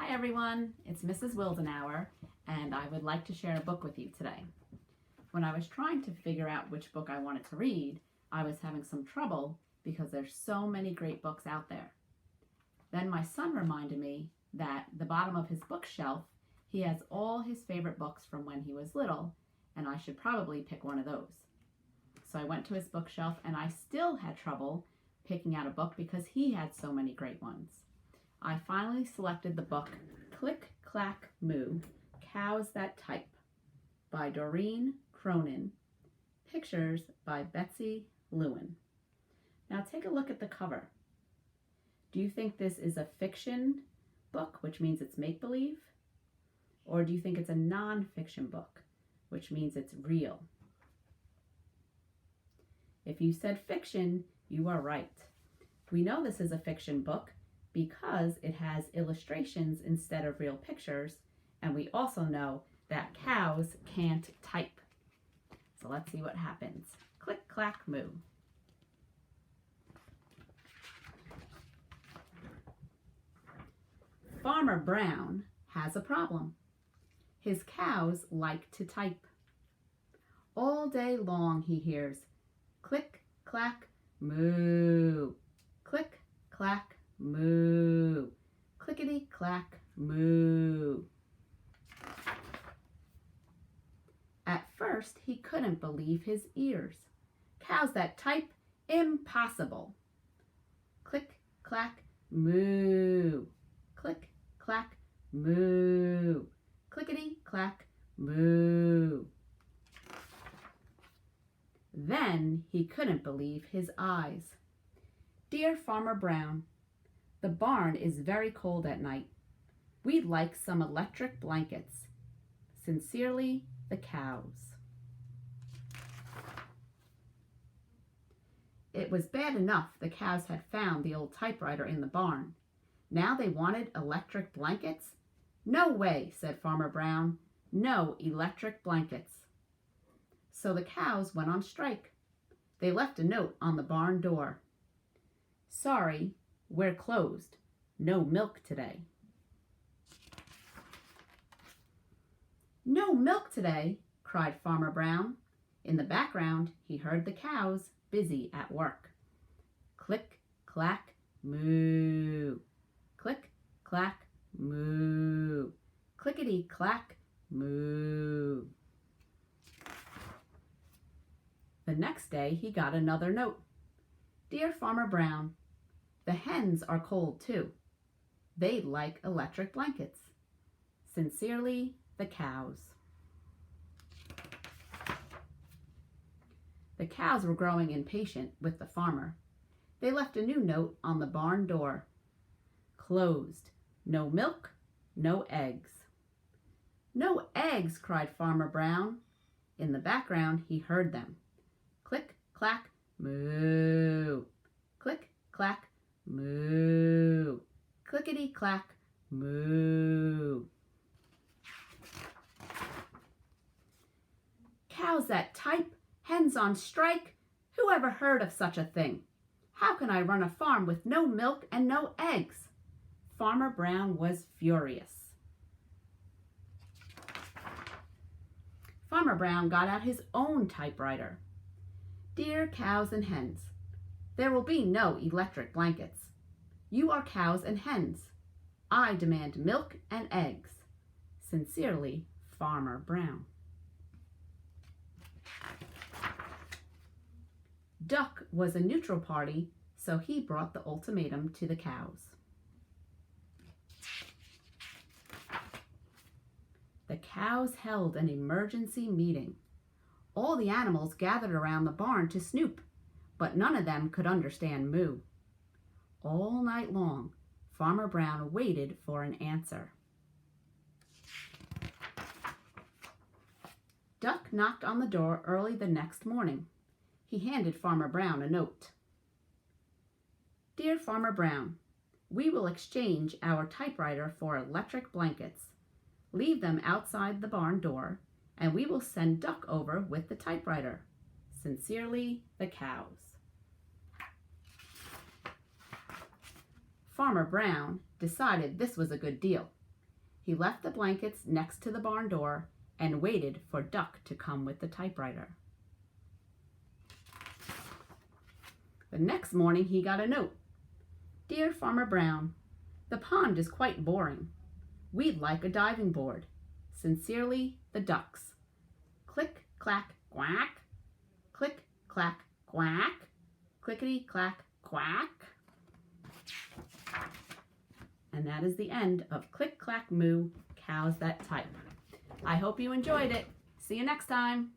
Hi everyone, it's Mrs. Wildenauer, and I would like to share a book with you today. When I was trying to figure out which book I wanted to read, I was having some trouble because there's so many great books out there. Then my son reminded me that the bottom of his bookshelf, he has all his favorite books from when he was little, and I should probably pick one of those. So I went to his bookshelf and I still had trouble picking out a book because he had so many great ones. I finally selected the book Click, Clack, Moo Cows That Type by Doreen Cronin, pictures by Betsy Lewin. Now take a look at the cover. Do you think this is a fiction book, which means it's make-believe? Or do you think it's a non-fiction book, which means it's real? If you said fiction, you are right. We know this is a fiction book because it has illustrations instead of real pictures, and we also know that cows can't type. So let's see what happens. Click, clack, moo. Farmer Brown has a problem. His cows like to type. All day long he hears click, clack, moo. Click, clack, moo. Clickety, clack, moo. At first, he couldn't believe his ears. Cows that type? Impossible. Click, clack, moo. Click, clack, moo. Clickety, clack, moo. Then he couldn't believe his eyes. Dear Farmer Brown, the barn is very cold at night. We'd like some electric blankets. Sincerely, the cows. It was bad enough the cows had found the old typewriter in the barn. Now they wanted electric blankets? No way, said Farmer Brown. No electric blankets. So the cows went on strike. They left a note on the barn door. Sorry, we're closed. No milk today. No milk today, cried Farmer Brown. In the background, he heard the cows busy at work. Click, clack, moo. Click, clack, moo. Clickety, clack, moo. The next day, he got another note. Dear Farmer Brown, the hens are cold too. They'd like electric blankets. Sincerely, the cows. The cows were growing impatient with the farmer. They left a new note on the barn door. Closed. No milk, no eggs. No eggs, cried Farmer Brown. In the background, he heard them. Click, clack, moo. Click, clack, moo. Clickety, clack, moo. Cows that type, hens on strike. Who ever heard of such a thing? How can I run a farm with no milk and no eggs? Farmer Brown was furious. Farmer Brown got out his own typewriter. Dear cows and hens, there will be no electric blankets. You are cows and hens. I demand milk and eggs. Sincerely, Farmer Brown. Duck was a neutral party, so he brought the ultimatum to the cows. The cows held an emergency meeting. All the animals gathered around the barn to snoop, but none of them could understand moo. All night long, Farmer Brown waited for an answer. Duck knocked on the door early the next morning. He handed Farmer Brown a note. Dear Farmer Brown, we will exchange our typewriter for electric blankets. Leave them outside the barn door, and we will send Duck over with the typewriter. Sincerely, the cows. Farmer Brown decided this was a good deal. He left the blankets next to the barn door and waited for Duck to come with the typewriter. The next morning he got a note. Dear Farmer Brown, the pond is quite boring. We'd like a diving board. Sincerely, the ducks. Click, clack, quack. Click, clack, quack. Clickety, clack, quack. And that is the end of Click, Clack, Moo Cows That Type. I hope you enjoyed it. See you next time.